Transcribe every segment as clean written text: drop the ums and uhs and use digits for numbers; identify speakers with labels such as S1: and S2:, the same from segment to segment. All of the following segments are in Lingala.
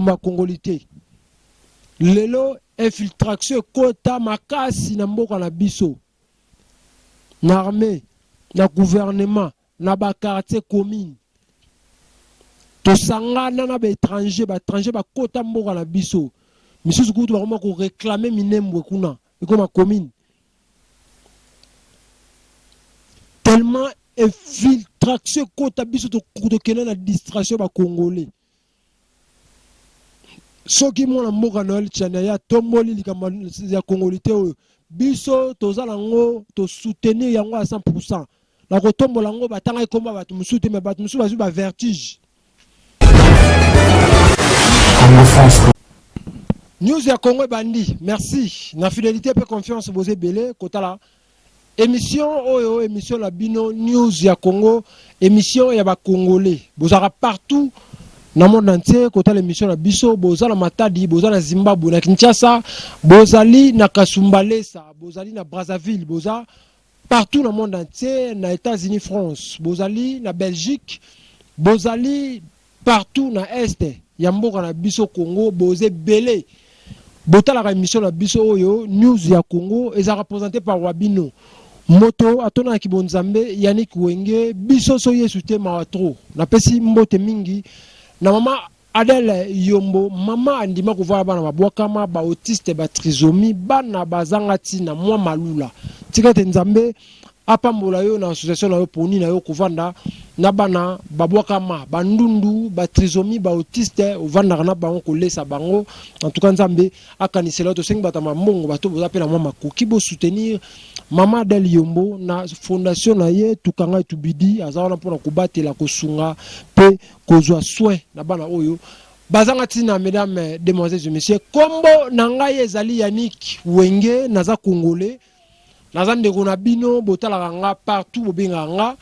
S1: ma congolité lelo infiltration kota makasi na mboka na biso na armée na gouvernement na ba quartier commune to sangana na ba étranger ba kota mboka na biso misusu kutu ba ko réclamer minembwe kuna iko ma commune tellement infiltration kota biso to kena na distraction ba congolais soki mwana mboka Noël Tchana ya tomboli likamba ya congolité oyo biso tozala ngo to soutenir yango à 100%. La kotombola ngo batanga ikomba batu musuti me batu musu bazu ba vertige. News ya Congo bandi, merci. Na fidélité et confiance bosé belé kotala. Émission oyo émission la bino news ya Congo, émission ya ba congolais. Bozara partout na monde entier kota l'émission na biso bozala Matadi, bozala Zimbabwe, na Kinshasa, bozali na Kasumbalesa, bozali na Brazzaville, boza partout dans le monde entier, na États-Unis, France, bozali na Belgique, bozali partout na Est, yamboka na biso Congo, bozé belé. Botala la émission na biso oyo news ya Congo est représenté par Wabino. Moto atona kibonzambe Yannick Wenge biso so yesu te mawatro. Na pesi mbote mingi. Na mama Adele Yombo, mama andima kuvala bana babwakama ba autiste ba trisomie bana bazanga tina mwa malula. Tika te nzambe apambola yo na association na yo poni na yo kuvanda na bana babwakama bandundu ba trisomie ba autiste uvanda na bango kolesa bango. En tout cas nzambe akanisela to sengi bata mambongo bato boza pela mwa makoki bo soutenir mama Adele Yombo na fondation na ye tukanga tubidi azawana pona kubatela kosunga pe kozwa soin na bana oyo bazanga tina mesdames demoiselles et messieurs kombo nangai ezali Yannick Wenge naza congolais naza ndeko na bino botala nga partout bobenga nga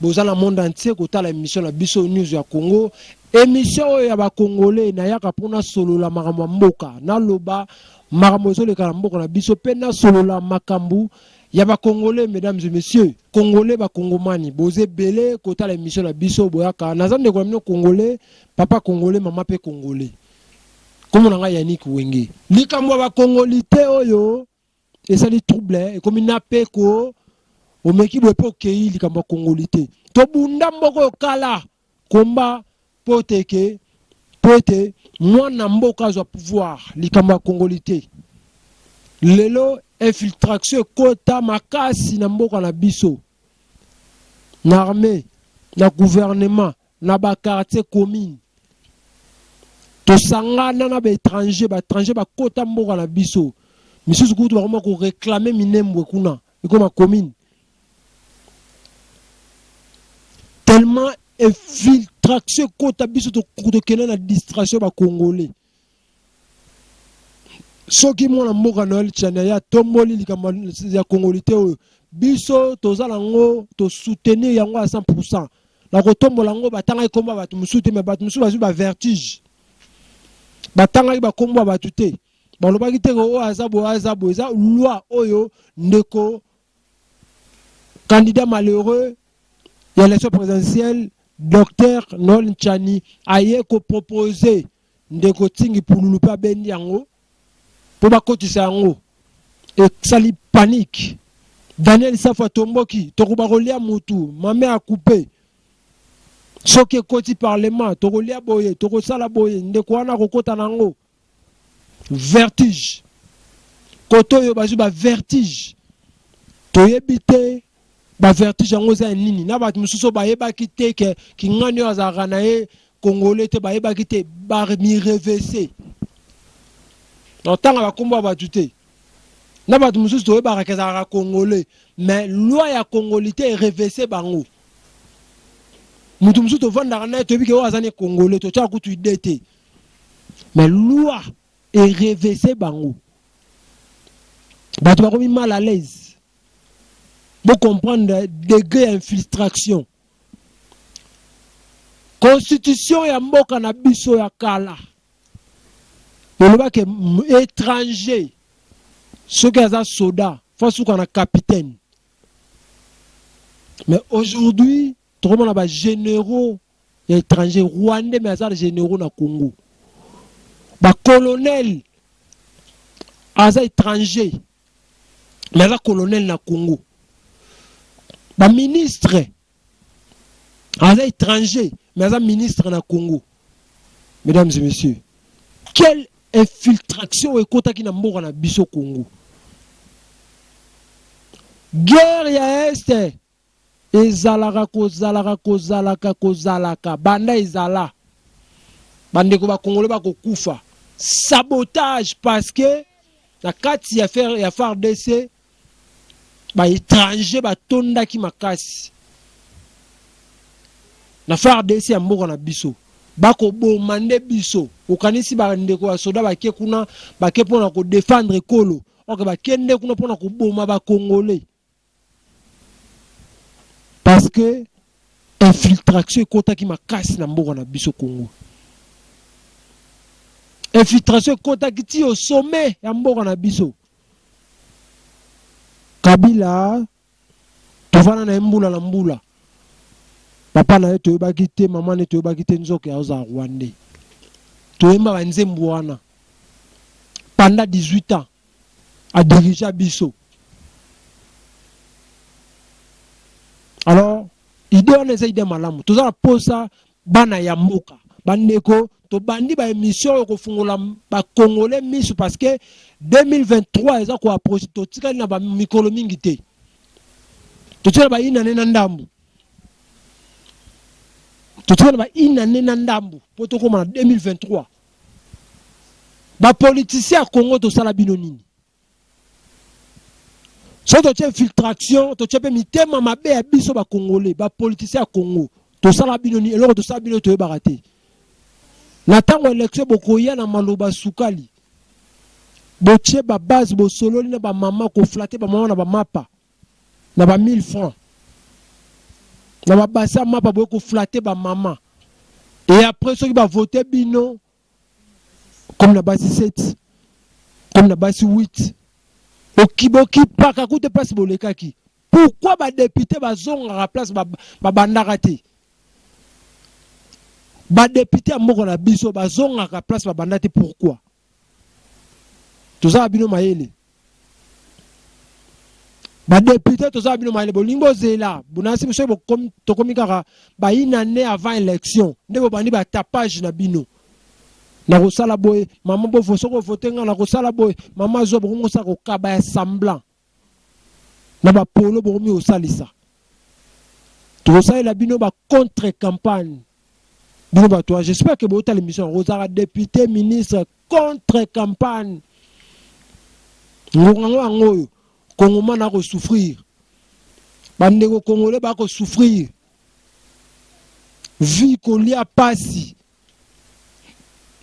S1: bozala monde entier kotala émission na biso news ya Congo émission ya ba congolais na yaka pona solo la makambo mboka na loba makambo solo ka mboka na biso pe na solo la makambu ya ba congolais mesdames et messieurs congolais ba congomani bozé belé kota la émission la biso boyaka nazande ko mino congolais papa congolais maman pe congolais comme on a Yannick Wenge likambo ba congolité oyo esali trouble e comme na peko o meki bo pe kei likambo congolité to bunda mboko kala komba poteke pote mwana mboka zo pouvoir likambo congolité lelo infiltration kota makasi na mboka na biso na armée na gouvernement na ba quartier commune to sangana na ba étranger ba kota mboka na biso misusu kutu ba ko réclamer minembwe kuna iko ma commune tellement infiltration kota biso to kena na distraction ba congolais soki mwana mboka Noël Tchana ya tomboli likamba ya congolité oyo biso tozala ngo to soutenir yango à 100%. La kotombola ngo batanga ikomba batu musuti me batu musu bazu ba vertige. Batanga ba komba batu te. Balobaki te ko azabo eza loi oyo ndeko candidat malheureux ya l'élection présidentielle Dr Noël Tchani aye ko proposer ndeko tingi pululu pa bendi yango pour bakotisa yango et sali panique Daniel Safa tomboki tokuba kolia mutu mame a coupé soki koti parlement tokolia boye tokosala boye ndeko wana kokota nango vertige koto yo bazu ba vertige toyebite ba vertige yango za nini na batu mususu ba yebaki te ke kingani azaka na ye congolais te ba yebaki te ba mi reverser Notanga ba kombo ba tuté. Na ba tumususu to ba ka congolais mais loi ya congolité est reversée bango. Mutu mususu to vanda na to bike wa zane congolais to tsa kutu idete. Mais loi est reversée bango. Ba to ba komi mal à l'aise. Pour comprendre degré infiltration. Constitution ya mboka na biso ya kala. Le que étranger, ceux qui sont soldats, faut qu'on a capitaine. Mais aujourd'hui, tout le monde a généraux étrangers, rwandais, mais ça généraux na Congo. ba colonel aza étranger mais aza colonel na Congo, ba ministre aza étranger mais aza ministre na Congo. Mesdames et messieurs, quelle infiltration ekotaki na mboka na biso Congo. Guerre ya este ezalaka kozalaka banda ezala bandeko ba Congolais bakokufa, sabotage parce que na kati ya FARDC ba étranger batondaki makasi na FARDC ya mboka na biso bako bomande biso okanisi bandeko ya soda bake kuna bake pona ko défendre kolo oke bakende kuna pona ko boma ba Congolais parce que infiltration ekotaki makasi na mboka na biso Congo. Infiltration ekotaki ti au sommet ya mboka na biso. Kabila tovana na mbula na mbula. Papa na ye toyebaki te, mama ne toyebaki te nzoka aza Rwandais. Toyemba ba nzembo wana. Pendant 18 ans a dirigé biso. Alors, idée on essaye de malamu. Tout ça pose ça bana ya mboka. Bandeko to bandi ba émission ko fungola ba Congolais misu parce que 2023 eza ko approcher to tikali na ba mikolo mingi te. To tsela ba ina nena ndambu. To tsela ba ina nena ndambu poto ko na 2023. Ba politicien Congo to sala bino nini? So to infiltration, to tche mitema mabe ya biso ba Congolais, ba politicien Congo, to sala bino ni eloko to sala bino to barate. Na tango élection bokoya na maloba sukali. Boche ba base bo sololi na ba mama ko flatter ba mama na ba mapa. Na ba 1000 francs. Na ba basa mapa bo ko flatter ba mama. Et après ceux qui va voter bino comme na base 7, comme na base 8. Okiboki paka koute place bolekaki. Pourquoi ba député ba zonga la place ba bandarate? Ba député amoko na biso ba zonga la place ba bandate pourquoi? Tout ça bino maele. Ba député tout ça bino maele bolingo zela. Bonasi mso bo comme to komikaka ba une année avant élection. Ndebo bandi ba tapage na bino. Na kosala boy maman bo fosoko votenga na kosala boy maman zo bongo sa ko kaba ya semblant na ba polo bo mi osalisa to ça la bino ba contre campagne bino ba toi j'espère que bo ta l'émission Rosara député ministre contre campagne ngongo ngoyo Congo na ko souffrir bandeko Congolais ba ko souffrir vie ko lia pasi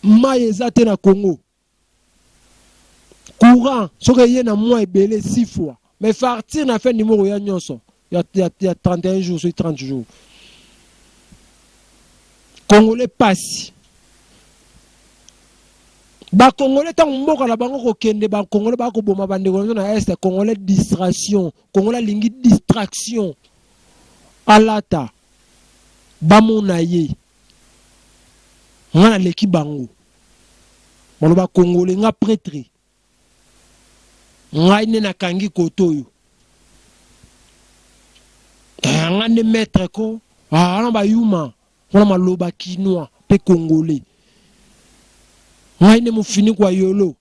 S1: ma ezate na Congo. Courant, ce que y a na moi belé 6 fois. Mais fartir na fait numéro ya nyonso. Il y a 31 jours, sur 30 jours. Congolais passe. Ba Congolais tant mboka la bango ko kende ba Congolais ba ko boma bande ko na est Congolais distraction, Congolais lingi distraction. Alata. Ba monaye. Ngana leki bango. Maloba Congolais nga prêtre. Nga ine na kangi kotoyo. Nga ne maître ko. Nga ba yuma. Nga maloba kinois pe Congolais. Nga ine mufini kwa yolo.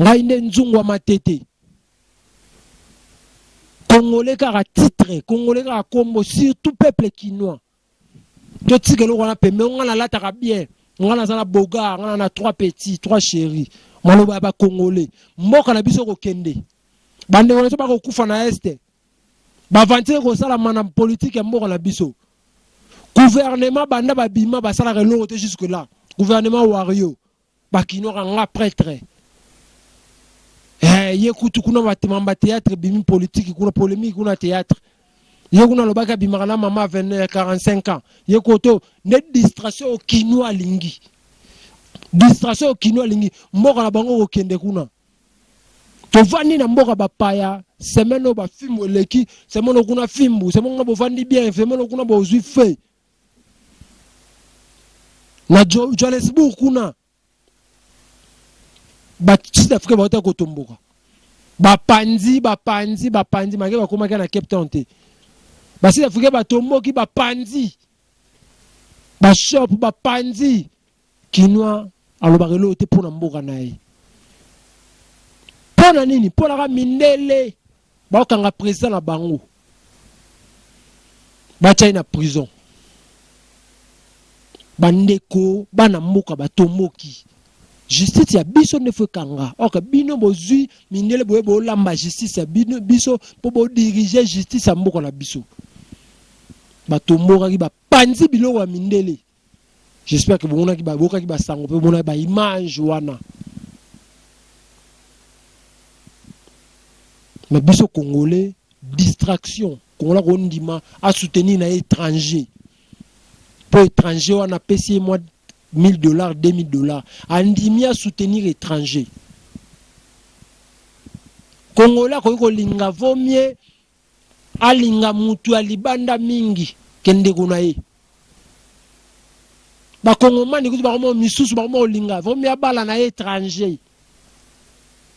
S1: Nga ine nzungwa matete. Congolais kara titre. Congolais kara kombo surtout peuple kinois. Tout ce que l'on a payé, mais on a la tara bien. On a la boga, on a 3 petits, 3 chéris. Maloba ba Congolais. Mboka na biso ko kende. Bande on pas ko kufa na este. Ba vantir ko sala mana politique ya mboka na biso. Gouvernement banda ba bima ba sala relongo te jusque là. Gouvernement wario. Ba kino nga prêtre. Yekutu kuna ba théâtre bimi politique kuna polémique kuna théâtre. Yekuna lobaka bimarana mama 45 ans. Yekoto ne distraction au kinois lingi. Distraction au kinois lingi. Mboka na bango ko kende kuna. To vandi na mboka ba paya, semeno ba filmu leki, semeno kuna filmu, semeno bo vandi bien, semeno kuna bo zui fe. Na Johannesburg kuna. ba Sud-Africain ba ko tomboka ba panzi make ba koma na Cape Town te ba Sud-Africain ba tomboki ba panzi ba shop ba panzi kinwa alobakelo te pona mboka na ye pona nini pona ka mindele ba kanga président na bango ba na prison bandeko bana mboka batomboki justice ya biso ne fwe kanga oka bino bozui mindele boye bo lamba justice ya bino biso po bo diriger justice ya mboka na biso batomboka ki ba panzi biloko ya mindele. J'espère que vous avez beaucoup de sango, vous avez des images wana. Mais biso congolais distraction, congolais on dit à soutenir les étrangers. Pour étrangers on a payé moi $1000, $2000. Andimi à soutenir étrangers. Congolais ko linga vomie alinga mutu alibanda mingi kende kunaye. Ba Congolais ni ba mo misusu ba mo linga vomie abala na étranger.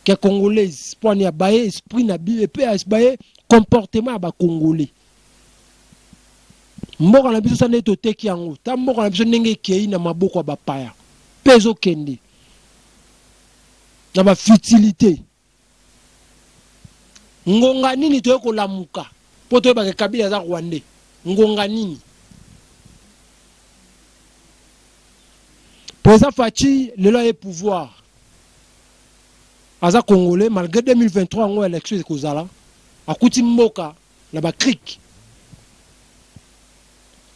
S1: Que Congolais pour ni abaye esprit na bi et puis abaye comportement ba Congolais. Mboka na biso sane to teki yango. Ta mboka na biso ndenge kei na maboko ba paya. Pezo kende. Na ba futilité. Ngonga nini to ko lamuka. Poto ba ke kabila za Rwanda. Ngonga nini. Président Fachi le là est pouvoir. Aza Congolais malgré 2023 en élection de Kozala. Akuti mboka na ba cric.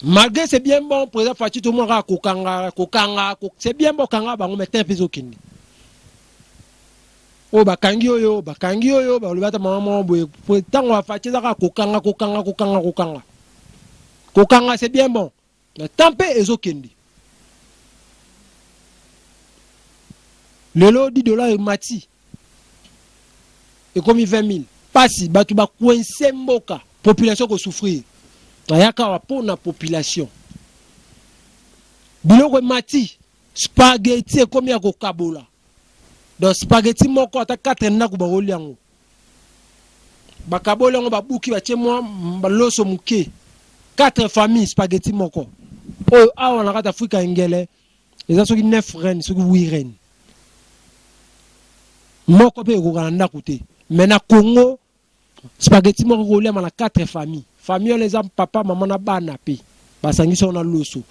S1: Malgré c'est bien bon, président Fachi tout le monde a kokanga, c'est bien bon kanga ba on mettre un peu kindi. O bakangi oyo, ba le bata maman boye. Tant on va Fachi za kokanga. Kokanga c'est bien bon. Mais tempé ezo kindi. Le lot $10 mati. Et comme 20 000. Pasi, batu ba coincé mboka. Population ko souffrir. Ayaka pour la population. Biloko mati. Spaghetti comme ya ko kabola. Donc spaghetti moko ata 4 na ko ba oliango. Ba kabola ngo ba buki ba tie moi ba loso muke. 4 familles spaghetti moko. Oh awa na kata Afrika ngele. Eza soki 9 reines, soki 8 reines. Moko pe ko kana ndakuté. Mais na Congo spaghetti moko ko lia na 4 familles. Famille les hommes papa maman na bana pe. Basangisa on a loso.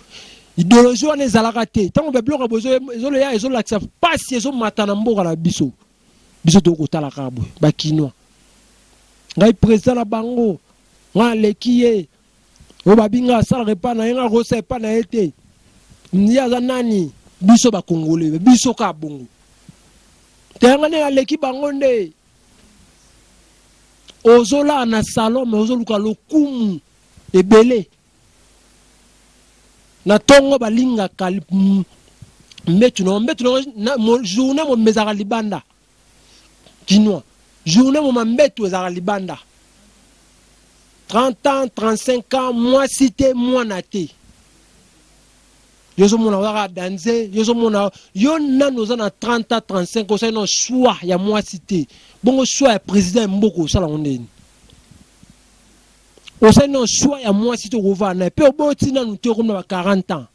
S1: Idéologie on les alaka te. Tant be bloka bozo ezo le ya ezo laksa pasi ezo matana mboka na biso. Biso to ko tala kabwe. Ba kinwa. Ngai président na bango. Nga lekiye. O babinga sala repa na nga rose pa na ete. Nia za nani biso ba Congolais biso ka bongo. Tengane aleki bango nde. Ozola na salon mais ozoluka lokumu ebele. Na tongo balinga kali mbetu na journée mo mezaka libanda. Kinwa. Journée mo mbetu ezaka libanda. 30 ans, 35 ans, moi cité moi naté. Yozo mona waka danser, yozo mona yo nano za na 30 à 35 ans, c'est un choix ya moi cité. Bongo choix ya président mboko sala ondeni. O c'est un choix ya moi cité rova na pe oboti na nuté comme na 40 ans.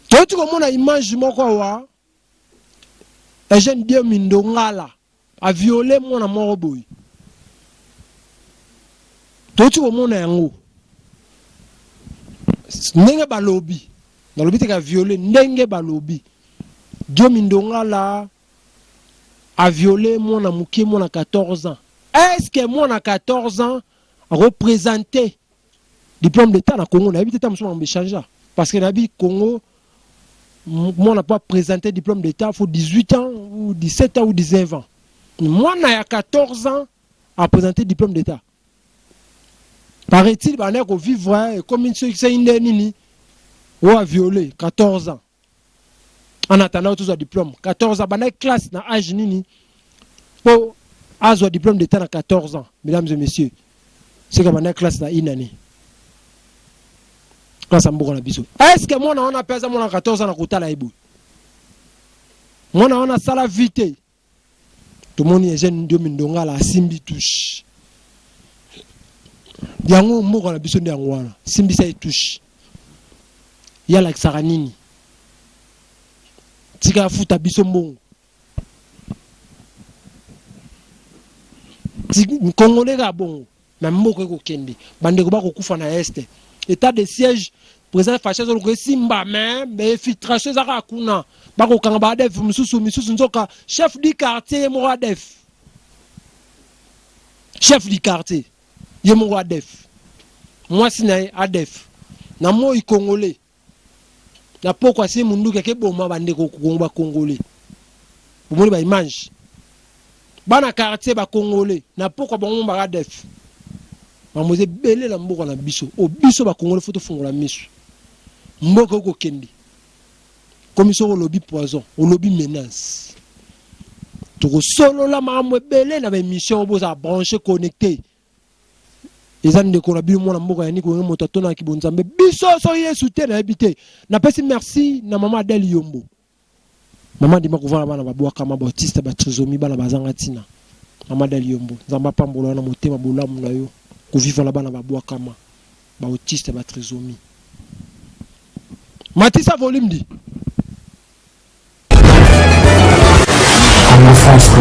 S1: Toti ko mona image moko wa Eugène Dieu Mindongala a violé mona moko boy. Toti ko mona yango ndenge balobi balobi te ka violer ndenge balobi Dieu Mindongala a violé mon amuki mon à 14 ans. Est-ce que mon à 14 ans représenté diplôme d'état na Congo na habité tam so changer parce que na bi Congo mon n'a pas présenté diplôme d'état faut 18 ans ou 17 ans ou 19 ans. Moi na 14 ans a présenté diplôme d'état. Paraît-il, bah, on vivre comme une nini ou a violé 14 ans. En attendant tous un diplôme. 14 ans, bah, classe na âge nini pour âge un diplôme d'état à 14 ans, mesdames et messieurs. C'est comme une classe na une année. Classe mboka na biso. Est-ce que moi on a pesa moi 14 ans na kotala ibu? Moi on a sala vite. Tout le monde est jeune ndio mindonga la simbi touche. Yango mboka na biso ndio wana. Simbi sa touche. Ya la saranini. Tika futa biso mbongo. Congolais ga bongo. Na mboka ko kende. Bande ko ba ko kufa na este. État de siège président fâcheuse le simba mais filtration za ka kuna. Ba ko kanga ba def mususu nzoka chef du quartier mo def. Chef du quartier. Ye mo def. Moi sinaye adef. Na mo i congolais. Na pourquoi si mundu ke boma bande ko ba congolais. Bomoni ba image. Bana quartier ba congolais. Na pourquoi bon ba def. Mamoze belé la mboka na biso. O biso ba congolais faut fongola miso. Mboka ko kendi. Commission au lobby poison, au lobby menace. Toko solo la mamwe belé na ba émission bo za branché connecté. Ezan de ko bi mo na mboka ya ni ko moto tona ki bonzambe biso so yesu te na habité. Na pesi merci na maman Adèle Yombo. Maman di makovana bana ba bwaka ma bautiste ba trisomi bana bazanga tina. Maman Adèle Yombo. Nzamba pambola na motema bolamu na yo. Ko vivre là bana ba bwaka ma bautiste ba trisomi. Matissa volume dit.